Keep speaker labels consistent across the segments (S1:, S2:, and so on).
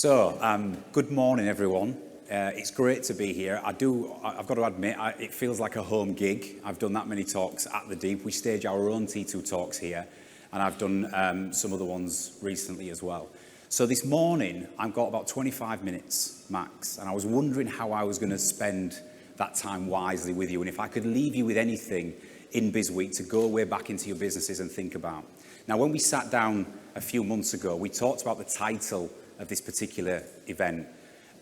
S1: Good morning, everyone. It's great to be here. I've got to admit, it feels like a home gig. I've done that many talks at the Deep. We stage our own T2 talks here, and I've done some other ones recently as well. So this morning, I've got about 25 minutes max, and I was wondering how I was going to spend that time wisely with you, and if I could leave you with anything in Bizweek to go way back into your businesses and think about. Now, when we sat down a few months ago, we talked about the title of this particular event.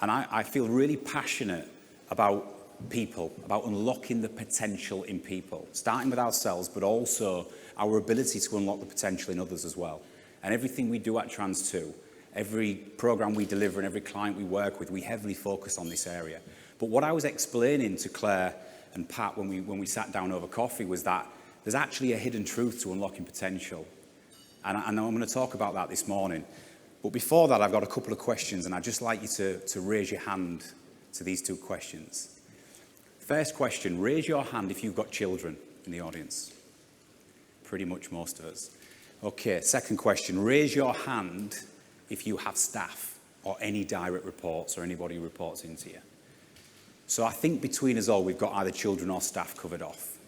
S1: And I feel really passionate about people, about unlocking the potential in people, starting with ourselves, but also our ability to unlock the potential in others as well. And everything we do at Trans2, every program we deliver and every client we work with, we heavily focus on this area. But what I was explaining to Claire and Pat when we sat down over coffee was that there's actually a hidden truth to unlocking potential. And I'm going to talk about that this morning. But before that, I've got a couple of questions, and I'd just like you to raise your hand to these two questions. First question, raise your hand if you've got children in the audience. Pretty much most of us. Okay, second question, raise your hand if you have staff or any direct reports or anybody who reports into you. So I think between us all, we've got either children or staff covered off.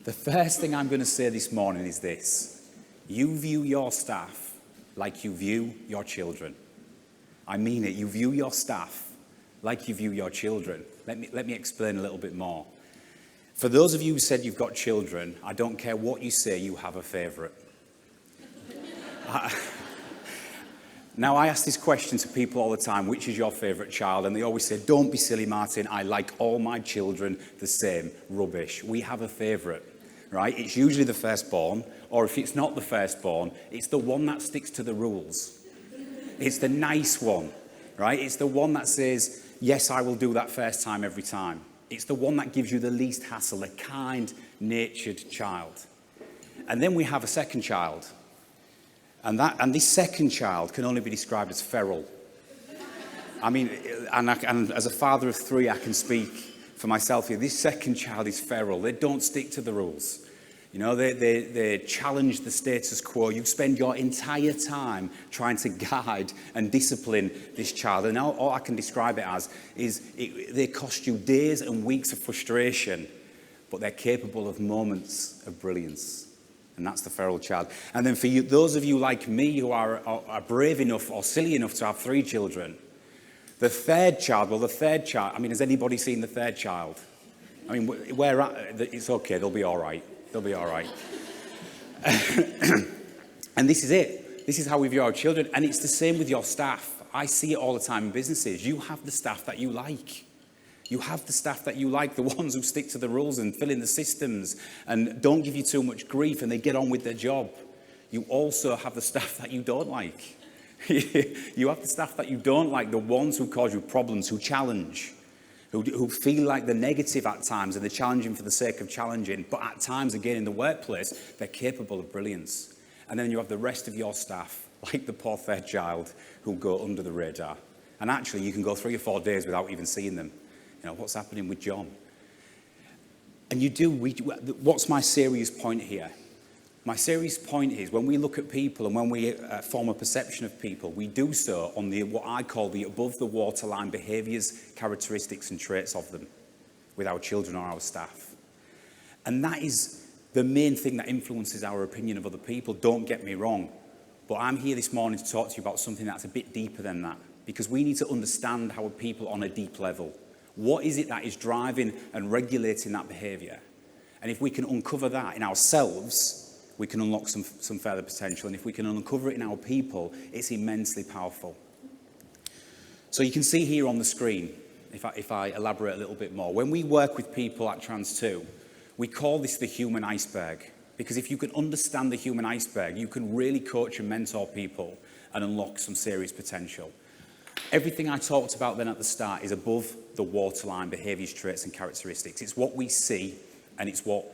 S1: The first thing I'm going to say this morning is this. You view your staff like you view your children. I mean it. You view your staff like you view your children. Let me explain a little bit more. For those of you who said you've got children, I don't care what you say, you have a favourite. Now, I ask this question to people all the time, which is your favourite child? And they always say, don't be silly, Martin. I like all my children the same. Rubbish. We have a favourite. Right? It's usually the firstborn, or if it's not the firstborn, it's the one that sticks to the rules. It's the nice one, right? It's the one that says, yes, I will do that first time every time. It's the one that gives you the least hassle, a kind-natured child. And then we have a second child. And this second child can only be described as feral. I mean, and as a father of three, I can speak for myself here. This second child is feral. They don't stick to the rules. You know, they challenge the status quo. You spend your entire time trying to guide and discipline this child. And all I can describe it as is they cost you days and weeks of frustration, but they're capable of moments of brilliance. And that's the feral child. And then for you, those of you like me who are brave enough or silly enough to have 3 children, the third child, I mean, has anybody seen the third child? I mean, it's okay, they'll be all right. They'll be all right. And this is it. This is how we view our children. And it's the same with your staff. I see it all the time in businesses. You have the staff that you like. You have the staff that you like, the ones who stick to the rules and fill in the systems and don't give you too much grief and they get on with their job. You also have the staff that you don't like. You have the staff that you don't like, the ones who cause you problems, who challenge, who feel like they're negative at times and they're challenging for the sake of challenging, but at times, again, in the workplace, they're capable of brilliance. And then you have the rest of your staff, like the poor third child, who go under the radar. And actually, you can go 3 or 4 days without even seeing them. You know, what's happening with John? And what's my serious point here? My serious point is when we look at people and when we form a perception of people, we do so on what I call the above the waterline behaviours, characteristics and traits of them with our children or our staff. And that is the main thing that influences our opinion of other people. Don't get me wrong. But I'm here this morning to talk to you about something that's a bit deeper than that, because we need to understand our people on a deep level. What is it that is driving and regulating that behaviour? And if we can uncover that in ourselves, we can unlock some further potential. And if we can uncover it in our people, it's immensely powerful. So you can see here on the screen, if I elaborate a little bit more, when we work with people at Trans2, we call this the Human Iceberg. Because if you can understand the Human Iceberg, you can really coach and mentor people and unlock some serious potential. Everything I talked about then at the start is above the waterline behaviours, traits and characteristics. It's what we see and it's what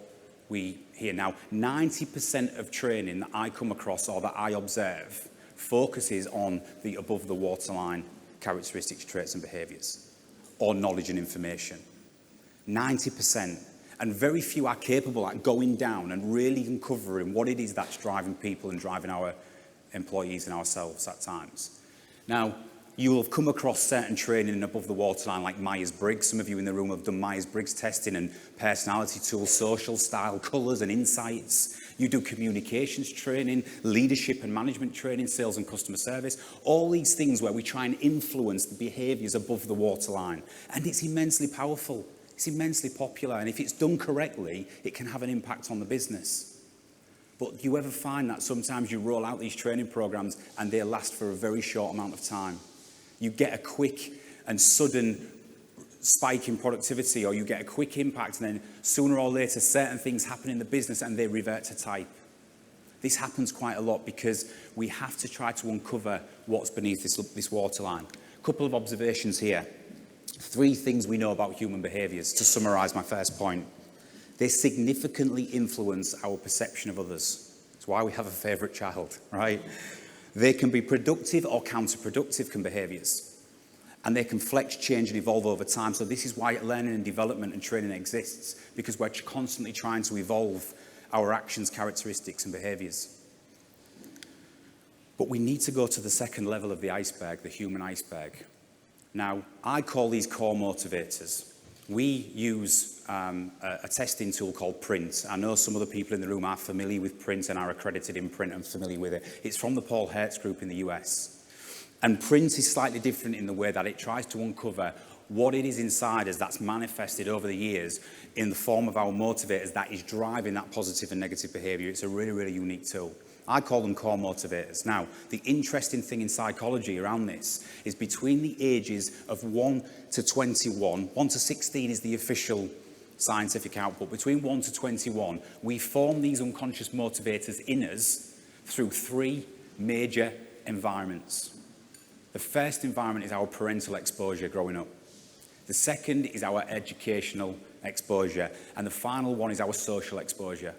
S1: we hear. Now, 90% of training that I come across or that I observe focuses on the above the waterline characteristics, traits and behaviours, or knowledge and information. 90%. And very few are capable at going down and really uncovering what it is that's driving people and driving our employees and ourselves at times. Now, You will have come across certain training above the waterline like Myers-Briggs. Some of you in the room have done Myers-Briggs testing and personality tools, social style, colours and insights. You do communications training, leadership and management training, sales and customer service. All these things where we try and influence the behaviours above the waterline. And it's immensely powerful. It's immensely popular. And if it's done correctly, it can have an impact on the business. But do you ever find that sometimes you roll out these training programs and they last for a very short amount of time? You get a quick and sudden spike in productivity, or you get a quick impact, and then sooner or later certain things happen in the business and they revert to type. This happens quite a lot because we have to try to uncover what's beneath this waterline. A couple of observations here. 3 things we know about human behaviours, to summarise my first point. They significantly influence our perception of others. That's why we have a favourite child, right? They can be productive or counterproductive behaviours. And they can flex, change and evolve over time. So this is why learning and development and training exists, because we're constantly trying to evolve our actions, characteristics and behaviours. But we need to go to the second level of the iceberg, the human iceberg. Now, I call these core motivators. We use a testing tool called Print. I know some of the people in the room are familiar with Print and are accredited in Print and familiar with it. It's from the Paul Hertz Group in the US. And Print is slightly different in the way that it tries to uncover what it is inside us that's manifested over the years in the form of our motivators that is driving that positive and negative behaviour. It's a really, really unique tool. I call them core motivators. Now, the interesting thing in psychology around this is between the ages of 1 to 21, 1 to 16 is the official scientific output. Between 1 to 21, we form these unconscious motivators in us through 3 major environments. The first environment is our parental exposure growing up. The second is our educational exposure. And the final one is our social exposure.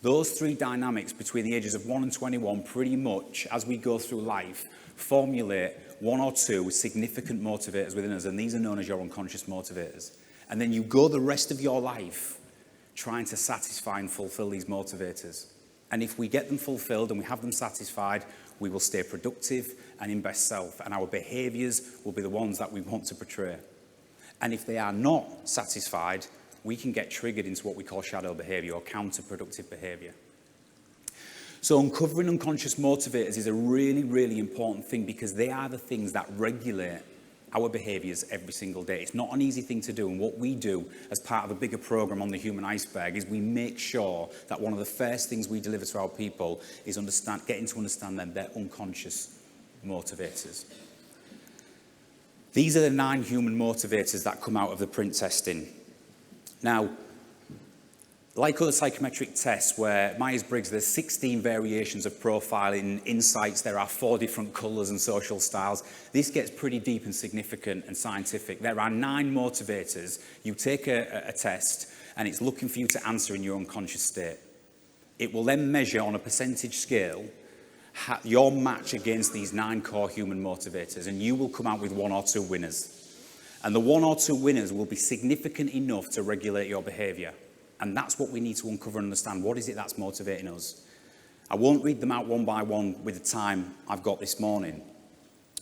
S1: Those 3 dynamics between the ages of 1 and 21 pretty much, as we go through life, formulate 1 or 2 significant motivators within us, and these are known as your unconscious motivators. And then you go the rest of your life trying to satisfy and fulfill these motivators. And if we get them fulfilled and we have them satisfied, we will stay productive and in best self, and our behaviours will be the ones that we want to portray. And if they are not satisfied, we can get triggered into what we call shadow behaviour or counterproductive behaviour. So uncovering unconscious motivators is a really, really important thing because they are the things that regulate our behaviours every single day. It's not an easy thing to do, and what we do as part of a bigger programme on the Human Iceberg is we make sure that one of the first things we deliver to our people is getting to understand them, their unconscious motivators. These are the 9 human motivators that come out of the Print testing. Now, like other psychometric tests where Myers-Briggs, there's 16 variations of profiling, insights, there are 4 different colours and social styles. This gets pretty deep and significant and scientific. There are 9 motivators. You take a test and it's looking for you to answer in your unconscious state. It will then measure on a percentage scale your match against these 9 core human motivators, and you will come out with 1 or 2 winners. And the 1 or 2 winners will be significant enough to regulate your behaviour. And that's what we need to uncover and understand. What is it that's motivating us? I won't read them out one by one with the time I've got this morning.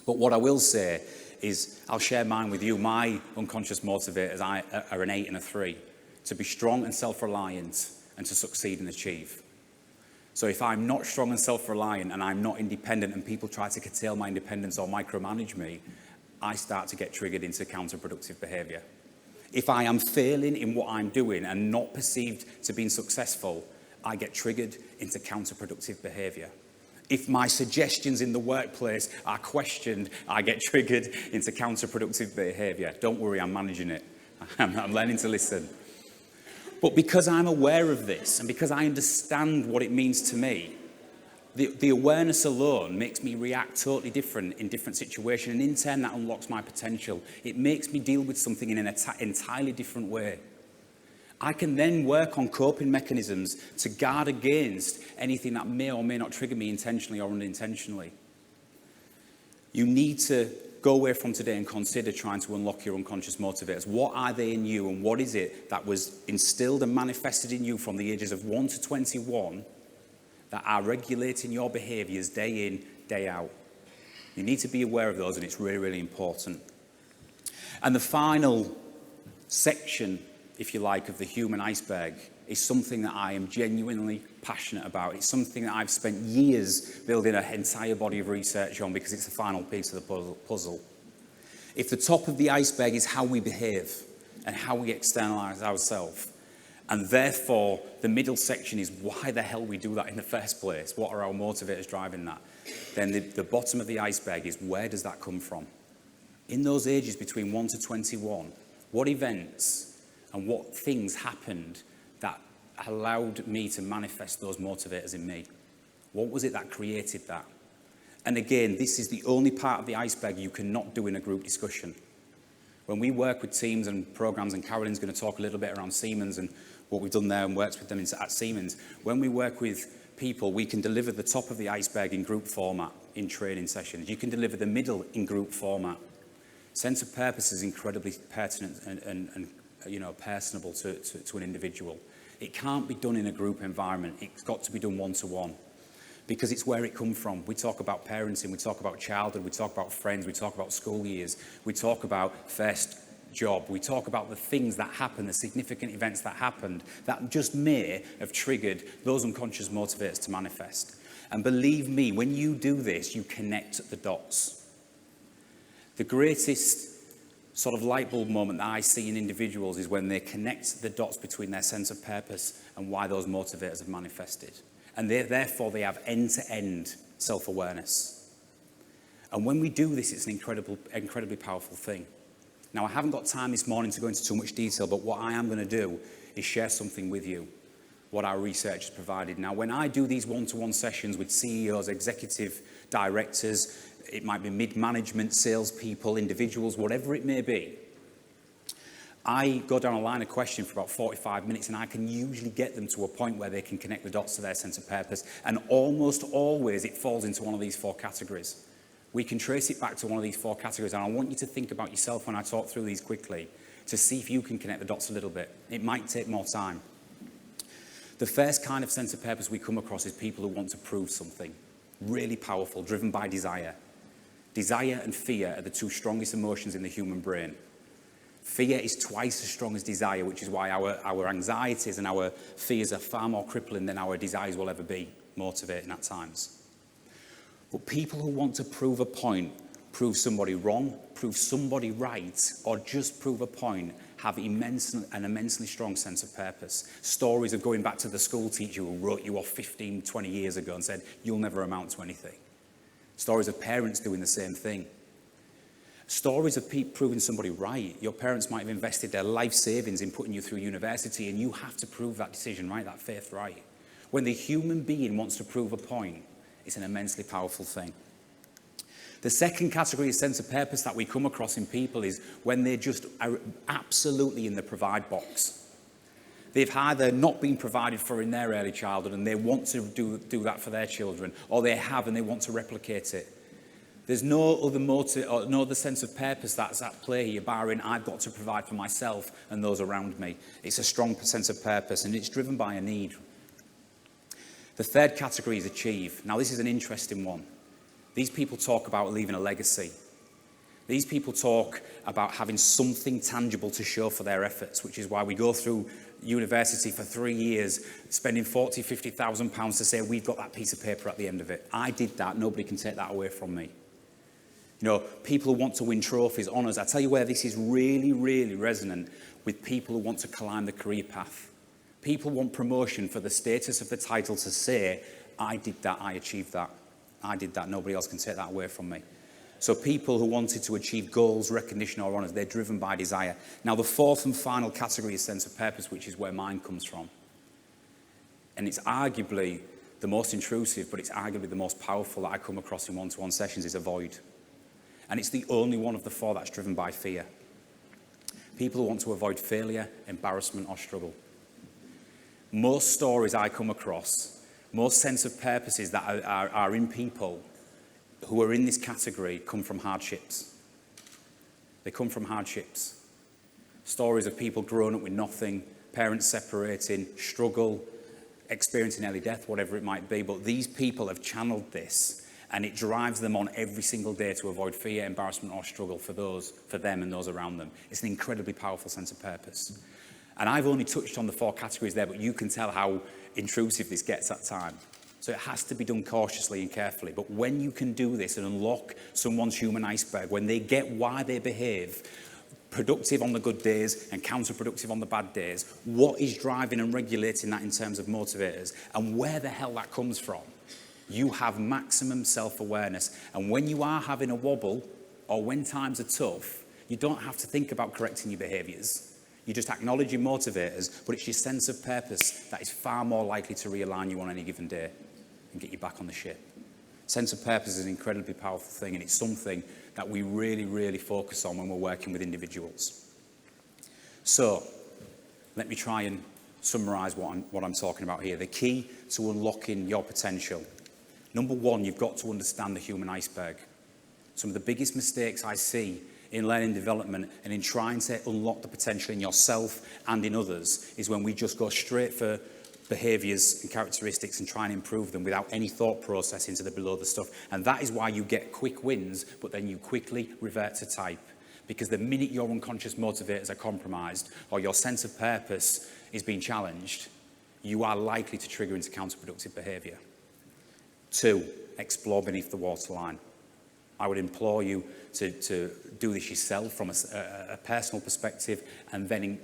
S1: But what I will say is I'll share mine with you. My unconscious motivators are an 8 and a 3. To be strong and self-reliant and to succeed and achieve. So if I'm not strong and self-reliant and I'm not independent and people try to curtail my independence or micromanage me, I start to get triggered into counterproductive behaviour. If I am failing in what I'm doing and not perceived to being successful, I get triggered into counterproductive behaviour. If my suggestions in the workplace are questioned, I get triggered into counterproductive behaviour. Don't worry, I'm managing it. I'm learning to listen. But because I'm aware of this and because I understand what it means to me, the awareness alone makes me react totally different in different situations, and in turn that unlocks my potential. It makes me deal with something in an entirely different way. I can then work on coping mechanisms to guard against anything that may or may not trigger me intentionally or unintentionally. You need to go away from today and consider trying to unlock your unconscious motivators. What are they in you, and what is it that was instilled and manifested in you from the ages of 1 to 21 that are regulating your behaviours day in, day out? You need to be aware of those, and it's really, really important. And the final section, if you like, of the human iceberg is something that I am genuinely passionate about. It's something that I've spent years building an entire body of research on because it's the final piece of the puzzle. If the top of the iceberg is how we behave and how we externalize ourselves, and therefore the middle section is why the hell we do that in the first place, what are our motivators driving that, then the bottom of the iceberg is where does that come from? In those ages between 1 to 21, what events and what things happened that allowed me to manifest those motivators in me? What was it that created that? And again, this is the only part of the iceberg you cannot do in a group discussion. When we work with teams and programs, and Carolyn's going to talk a little bit around Siemens and what we've done there and works with them at Siemens, when we work with people, we can deliver the top of the iceberg in group format in training sessions. You can deliver the middle in group format. Sense of purpose is incredibly pertinent and personable to an individual. It can't be done in a group environment. It's got to be done one-to-one because it's where it comes from. We talk about parenting, we talk about childhood, we talk about friends, we talk about school years, we talk about first job, we talk about the things that happen, the significant events that happened that just may have triggered those unconscious motivators to manifest. And believe me, when you do this, you connect the dots. The greatest sort of light bulb moment that I see in individuals is when they connect the dots between their sense of purpose and why those motivators have manifested. And therefore they have end-to-end self-awareness. And when we do this, it's an incredibly powerful thing. Now, I haven't got time this morning to go into too much detail, but what I am going to do is share something with you, what our research has provided. Now, when I do these one-to-one sessions with CEOs, executive directors, it might be mid-management, salespeople, individuals, whatever it may be, I go down a line of questioning for about 45 minutes, and I can usually get them to a point where they can connect the dots to their sense of purpose. And almost always it falls into one of these 4 categories. We can trace it back to one of these 4 categories, and I want you to think about yourself when I talk through these quickly to see if you can connect the dots a little bit. It might take more time. The first kind of sense of purpose we come across is people who want to prove something. Really powerful, driven by desire. Desire and fear are the 2 strongest emotions in the human brain. Fear is twice as strong as desire, which is why our anxieties and our fears are far more crippling than our desires will ever be, motivating at times. But people who want to prove a point, prove somebody wrong, prove somebody right, or just prove a point, have an immensely strong sense of purpose. Stories of going back to the school teacher who wrote you off 15, 20 years ago and said, you'll never amount to anything. Stories of parents doing the same thing. Stories of people proving somebody right. Your parents might have invested their life savings in putting you through university, and you have to prove that decision right, that faith right. When the human being wants to prove a point, it's an immensely powerful thing. The second category of sense of purpose that we come across in people is when they just are absolutely in the provide box. They've either not been provided for in their early childhood and they want to do that for their children, or they have and they want to replicate it. There's no other motive or no other sense of purpose that's at play here, barring I've got to provide for myself and those around me. It's a strong sense of purpose, and it's driven by a need. The third category is achieve. Now, this is an interesting one. These people talk about leaving a legacy. These people talk about having something tangible to show for their efforts, which is why we go through university for 3 years, spending 40, 50,000 pounds to say we've got that piece of paper at the end of it. I did that. Nobody can take that away from me. You know, people who want to win trophies, honours. I tell you where this is really, really resonant with people who want to climb the career path. People want promotion for the status of the title to say, I did that, I achieved that. I did that, nobody else can take that away from me. So people who wanted to achieve goals, recognition or honours, they're driven by desire. Now the fourth and final category is sense of purpose, which is where mine comes from. And it's arguably the most intrusive, but it's arguably the most powerful that I come across in one-to-one sessions is avoid. And it's the only one of the 4 that's driven by fear. People who want to avoid failure, embarrassment or struggle. Most stories I come across, most sense of purposes that are in people who are in this category come from hardships. They come from hardships. Stories of people growing up with nothing, parents separating, struggle, experiencing early death, whatever it might be. But these people have channeled this And it drives them on every single day to avoid fear, embarrassment, or struggle for them and those around them. It's an incredibly powerful sense of purpose. And I've only touched on the 4 categories there, but you can tell how intrusive this gets at times. So it has to be done cautiously and carefully. But when you can do this and unlock someone's human iceberg, when they get why they behave, productive on the good days and counterproductive on the bad days, what is driving and regulating that in terms of motivators, and where the hell that comes from, you have maximum self-awareness. And when you are having a wobble, or when times are tough, you don't have to think about correcting your behaviours. You just acknowledge your motivators, but it's your sense of purpose that is far more likely to realign you on any given day and get you back on the ship. Sense of purpose is an incredibly powerful thing, and it's something that we really, really focus on when we're working with individuals. So, let me try and summarise what I'm talking about here. The key to unlocking your potential. Number 1, you've got to understand the human iceberg. Some of the biggest mistakes I see in learning development and in trying to unlock the potential in yourself and in others is when we just go straight for behaviours and characteristics and try and improve them without any thought process into the below the stuff. And that is why you get quick wins, but then you quickly revert to type. Because the minute your unconscious motivators are compromised or your sense of purpose is being challenged, you are likely to trigger into counterproductive behaviour. 2, explore beneath the waterline. I would implore you to do this yourself from a personal perspective, and then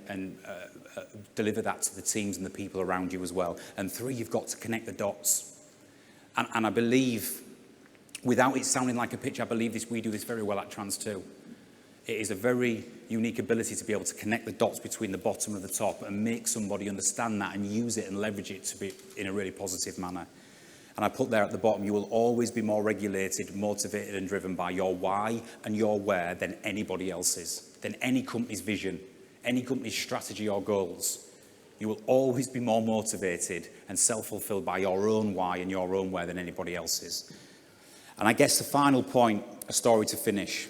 S1: deliver that to the teams and the people around you as well. And 3, you've got to connect the dots. And I believe, without it sounding like a pitch, I believe we do this very well at Trans2. It is a very unique ability to be able to connect the dots between the bottom and the top and make somebody understand that and use it and leverage it to be in a really positive manner. And I put there at the bottom, you will always be more regulated, motivated and driven by your why and your where than anybody else's, than any company's vision, any company's strategy or goals. You will always be more motivated and self-fulfilled by your own why and your own where than anybody else's. And I guess the final point, a story to finish.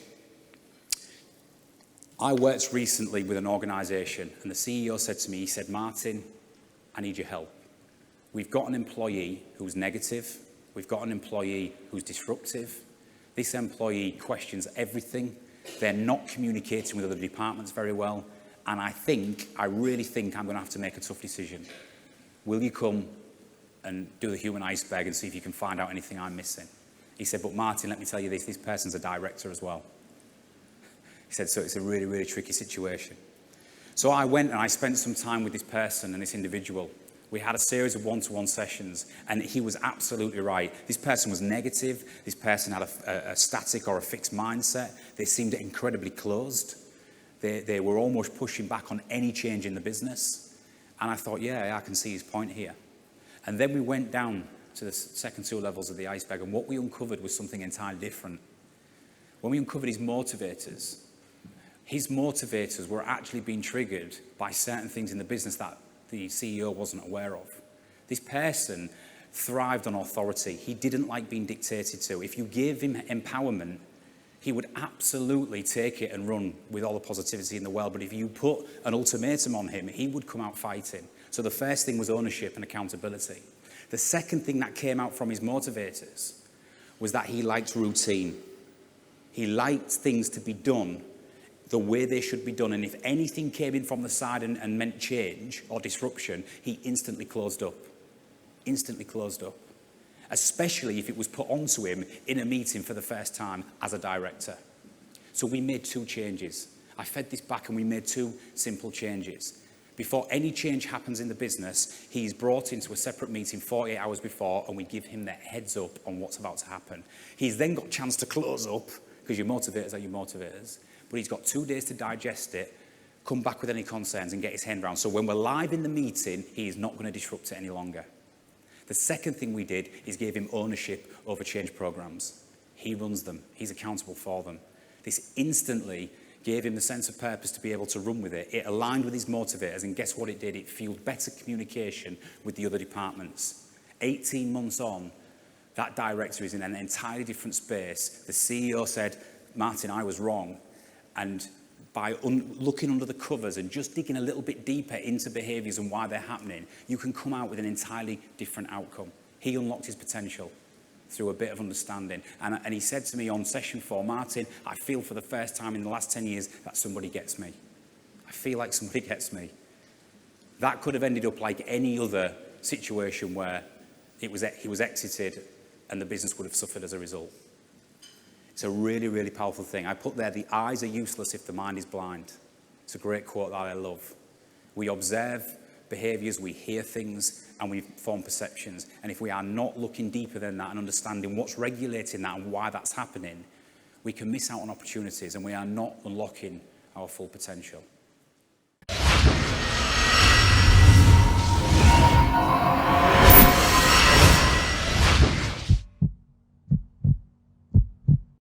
S1: I worked recently with an organisation, and the CEO said to me, he said, "Martin, I need your help. We've got an employee who's negative. We've got an employee who's disruptive. This employee questions everything. They're not communicating with other departments very well. And I really think I'm going to have to make a tough decision. Will you come and do the human iceberg and see if you can find out anything I'm missing?" He said, "But Martin, let me tell you this person's a director as well." He said, "So it's a really, really tricky situation." So I went and I spent some time with this person and this individual. We had a series of one-to-one sessions, and he was absolutely right. This person was negative. This person had a static or a fixed mindset. They seemed incredibly closed. They were almost pushing back on any change in the business. And I thought, yeah, I can see his point here. And then we went down to the second 2 levels of the iceberg, and what we uncovered was something entirely different. When we uncovered his motivators were actually being triggered by certain things in the business that the CEO wasn't aware of. This person thrived on authority. He didn't like being dictated to. If you gave him empowerment, he would absolutely take it and run with all the positivity in the world. But if you put an ultimatum on him, he would come out fighting. So the first thing was ownership and accountability. The second thing that came out from his motivators was that he liked routine. He liked things to be done the way they should be done. And if anything came in from the side and meant change or disruption, he instantly closed up. Instantly closed up. Especially if it was put onto him in a meeting for the first time as a director. So we made 2 changes. I fed this back and we made 2 simple changes. Before any change happens in the business, he's brought into a separate meeting 48 hours before, and we give him the heads up on what's about to happen. He's then got a chance to close up, because your motivators are your motivators. But he's got 2 days to digest it, come back with any concerns and get his head around. So when we're live in the meeting, he is not going to disrupt it any longer. The second thing we did is gave him ownership over change programs. He runs them. He's accountable for them. This instantly gave him the sense of purpose to be able to run with it. It aligned with his motivators, and guess what it did? It fueled better communication with the other departments. 18 months on, that director is in an entirely different space. The CEO said, "Martin, I was wrong." And by looking under the covers and just digging a little bit deeper into behaviours and why they're happening, you can come out with an entirely different outcome. He unlocked his potential. through a bit of understanding. And he said to me on session 4, Martin, I feel for the first time in the last 10 years that somebody gets me. I feel like somebody gets me. That could have ended up like any other situation where he was exited and the business would have suffered as a result. It's a really, really powerful thing. I put there, the eyes are useless if the mind is blind. It's a great quote that I love. We observe behaviours, we hear things, and we form perceptions. And if we are not looking deeper than that and understanding what's regulating that and why that's happening, we can miss out on opportunities and we are not unlocking our full potential.